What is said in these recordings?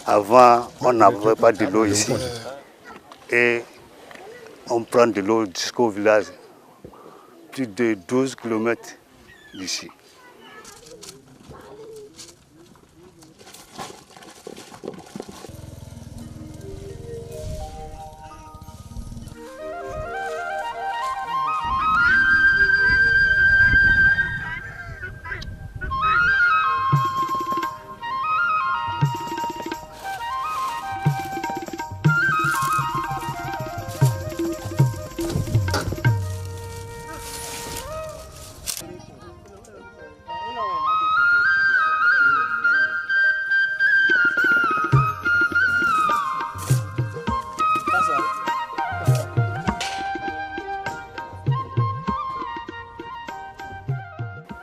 Avant, on n'avait pas de l'eau ici. Et on prend de l'eau jusqu'au village, plus de 12 km d'ici.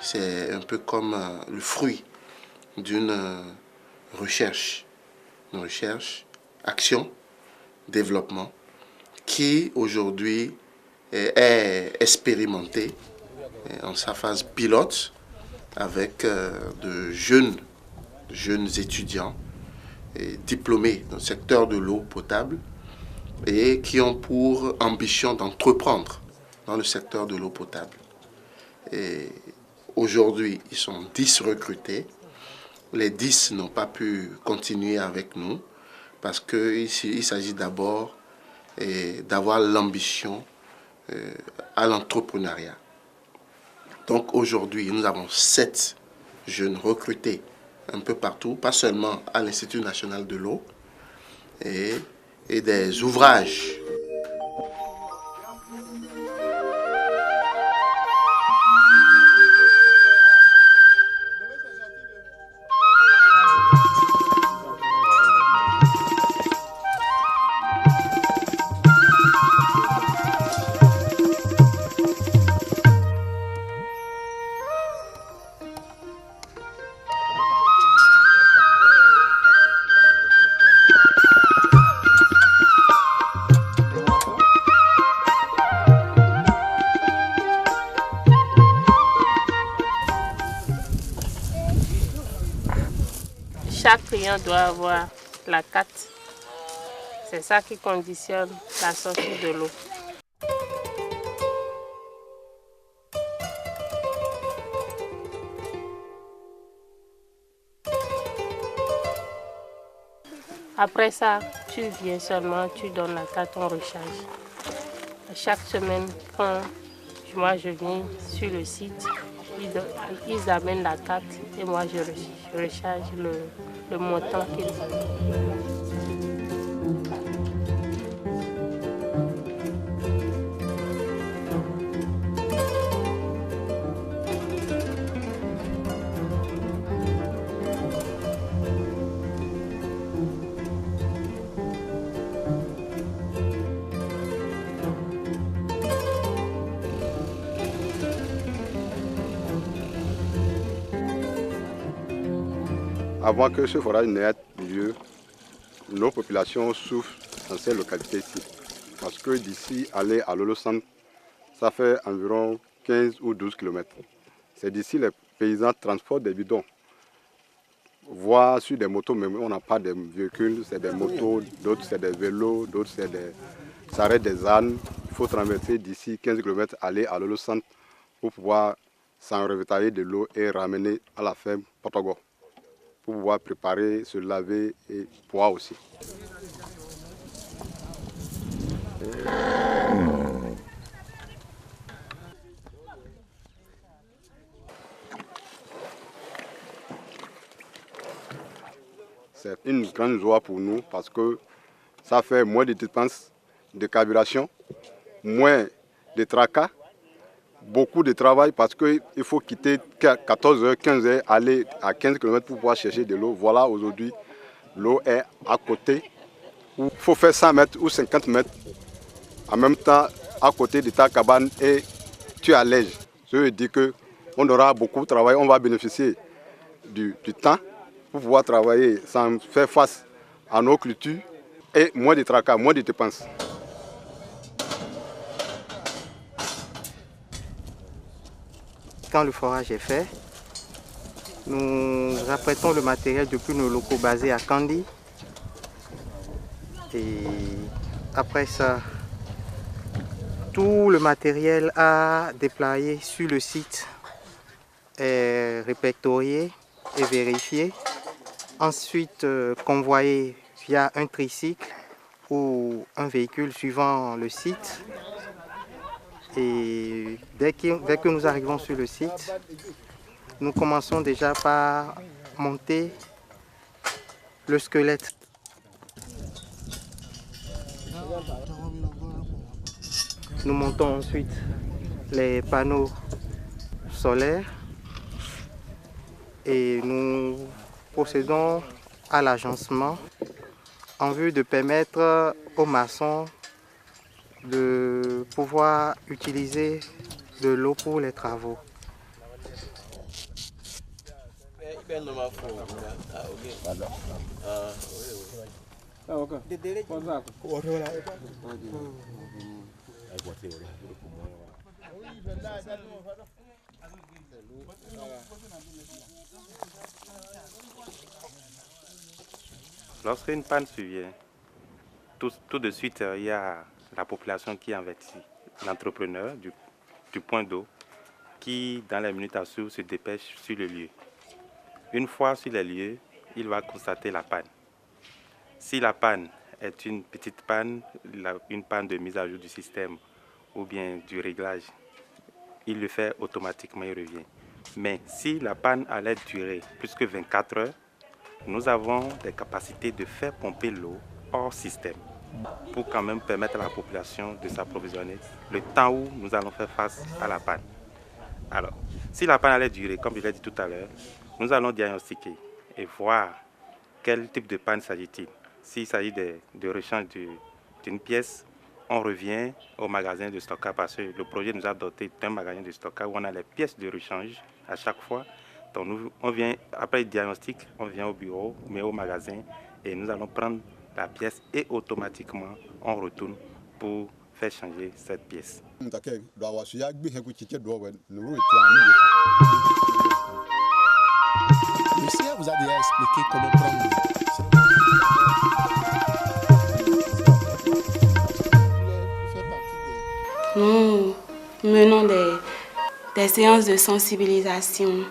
C'est un peu comme le fruit d'une recherche, action, développement, qui aujourd'hui est expérimentée en sa phase pilote avec de jeunes étudiants et diplômés dans le secteur de l'eau potable et qui ont pour ambition d'entreprendre dans le secteur de l'eau potable. Et aujourd'hui, ils sont 10 recrutés. Les 10 n'ont pas pu continuer avec nous parce qu'il s'agit d'abord d'avoir l'ambition à l'entrepreneuriat. Donc aujourd'hui, nous avons 7 jeunes recrutés un peu partout, pas seulement à l'Institut national de l'eau et des ouvrages. Chaque client doit avoir la carte. C'est ça qui conditionne la sortie de l'eau. Après ça, tu viens seulement, tu donnes la carte, on recharge. Chaque semaine, quand moi je viens sur le site, ils amènent la carte et moi je recharge le montant qu'ils ont. Avant que ce forage n'ait lieu, nos populations souffrent dans ces localités ici. Parce que d'ici aller à Lolo-Centre, ça fait environ 15 ou 12 km. C'est d'ici les paysans transportent des bidons. Voire sur des motos, mais on n'a pas de véhicules, c'est des motos, d'autres c'est des vélos, d'autres c'est des s'arrêtent des ânes. Il faut traverser d'ici 15 km, aller à Lolo-Centre pour pouvoir s'en ravitailler de l'eau et ramener à la ferme Potogo, pour pouvoir préparer, se laver et boire aussi. C'est une grande joie pour nous parce que ça fait moins de dépenses de carburation, moins de tracas, beaucoup de travail parce qu'il faut quitter 14h, 15h, aller à 15 km pour pouvoir chercher de l'eau. Voilà, aujourd'hui, l'eau est à côté. Il faut faire 100 mètres ou 50 mètres en même temps à côté de ta cabane et tu allèges. Je veux dire qu'on aura beaucoup de travail, on va bénéficier du temps pour pouvoir travailler sans faire face à nos cultures et moins de tracas, moins de dépenses. Quand le forage est fait, Nous apprêtons le matériel depuis nos locaux basés à Kandi. Et après ça, tout le matériel à déployer sur le site est répertorié et vérifié. Ensuite, convoyé via un tricycle ou un véhicule suivant le site. Et dès que nous arrivons sur le site, nous commençons déjà par monter le squelette. Nous montons ensuite les panneaux solaires et nous procédons à l'agencement en vue de permettre aux maçons de pouvoir utiliser de l'eau pour les travaux. Lorsqu'une panne survient, tout de suite, il y a la population qui avertit l'entrepreneur du point d'eau qui, dans les minutes à suivre, se dépêche sur le lieu. Une fois sur les lieux, il va constater la panne. Si la panne est une petite panne, une panne de mise à jour du système ou bien du réglage, il le fait automatiquement, il revient. Mais si la panne allait durer plus que 24 heures, nous avons des capacités de faire pomper l'eau hors système pour quand même permettre à la population de s'approvisionner le temps où nous allons faire face à la panne. Alors, si la panne allait durer, comme je l'ai dit tout à l'heure, nous allons diagnostiquer et voir quel type de panne s'agit-il. S'il s'agit de rechange d'une pièce, on revient au magasin de stockage parce que le projet nous a doté d'un magasin de stockage où on a les pièces de rechange à chaque fois. Donc on vient, après le diagnostic, on vient au bureau, mais au magasin, et nous allons prendre la pièce et automatiquement on retourne pour faire changer cette pièce. Monsieur, vous a déjà expliqué comment prendre. Nous menons des séances de sensibilisation.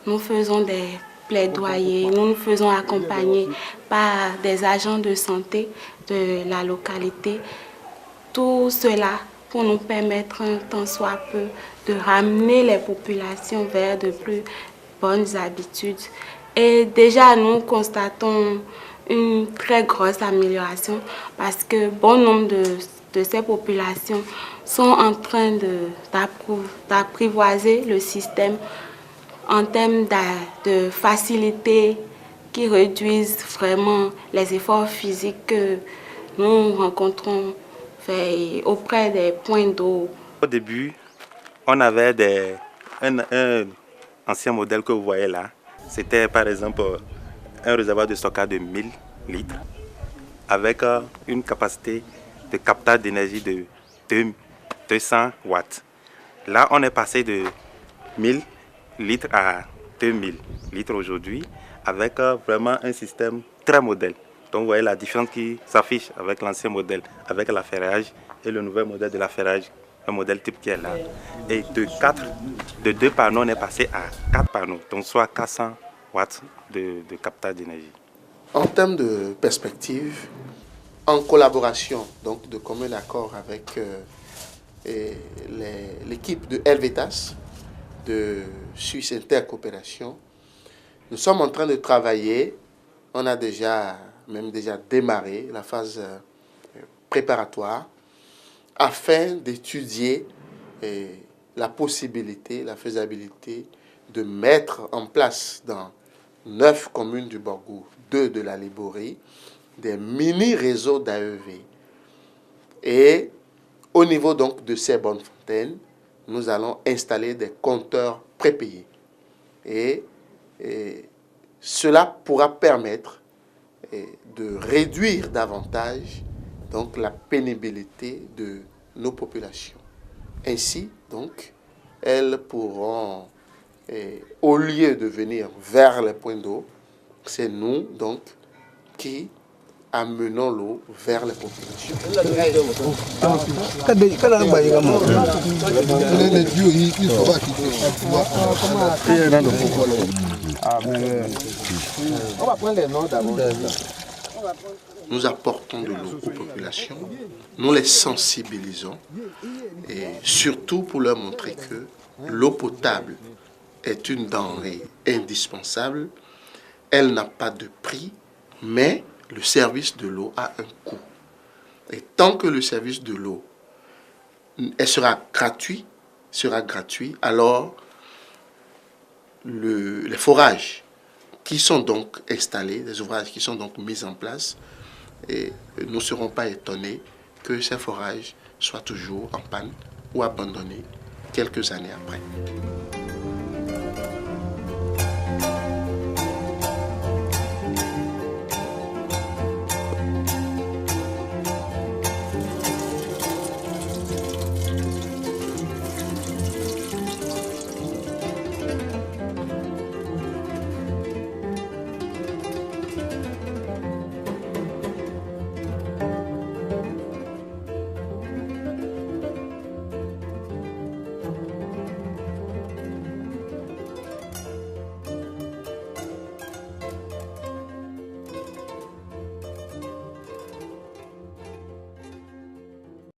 Nous faisons des plaidoyers. Nous nous faisons accompagner par des agents de santé de la localité. Tout cela pour nous permettre un tant soit peu de ramener les populations vers de plus bonnes habitudes. Et déjà, nous constatons une très grosse amélioration parce que bon nombre de ces populations sont en train d'apprivoiser le système en termes de facilité qui réduisent vraiment les efforts physiques que nous rencontrons auprès des points d'eau. Au début, on avait un ancien modèle que vous voyez là. C'était par exemple un réservoir de stockage de 1000 litres avec une capacité de captage d'énergie de 200 watts. Là, on est passé de 1000 litres à 2000 litres aujourd'hui avec vraiment un système très modèle. Donc vous voyez la différence qui s'affiche avec l'ancien modèle, avec l'affairage et le nouvel modèle de l'affairage, un modèle type qui est là. Et de 2 panneaux, on est passé à 4 panneaux, donc soit 400 watts de captage d'énergie. En termes de perspective, en collaboration, donc de commun accord avec l'équipe de Helvetas, de Suisse Intercoopération, nous sommes en train de travailler. On a déjà démarré la phase préparatoire afin d'étudier la possibilité, la faisabilité de mettre en place dans 9 communes du Borgou, 2 de la Liborie, des mini-réseaux d'AEV. Et au niveau donc de ces bonnes fontaines, nous allons installer des compteurs prépayés. Et cela pourra permettre de réduire davantage donc, la pénibilité de nos populations. Ainsi, donc, elles pourront Et au lieu de venir vers les points d'eau, c'est nous donc qui amenons l'eau vers les populations. Nous apportons de l'eau aux populations, nous les sensibilisons et surtout pour leur montrer que l'eau potable est une denrée indispensable, elle n'a pas de prix, mais le service de l'eau a un coût. Et tant que le service de l'eau sera gratuit, alors les forages qui sont donc installés, les ouvrages qui sont donc mis en place, et nous ne serons pas étonnés que ces forages soient toujours en panne ou abandonnés quelques années après.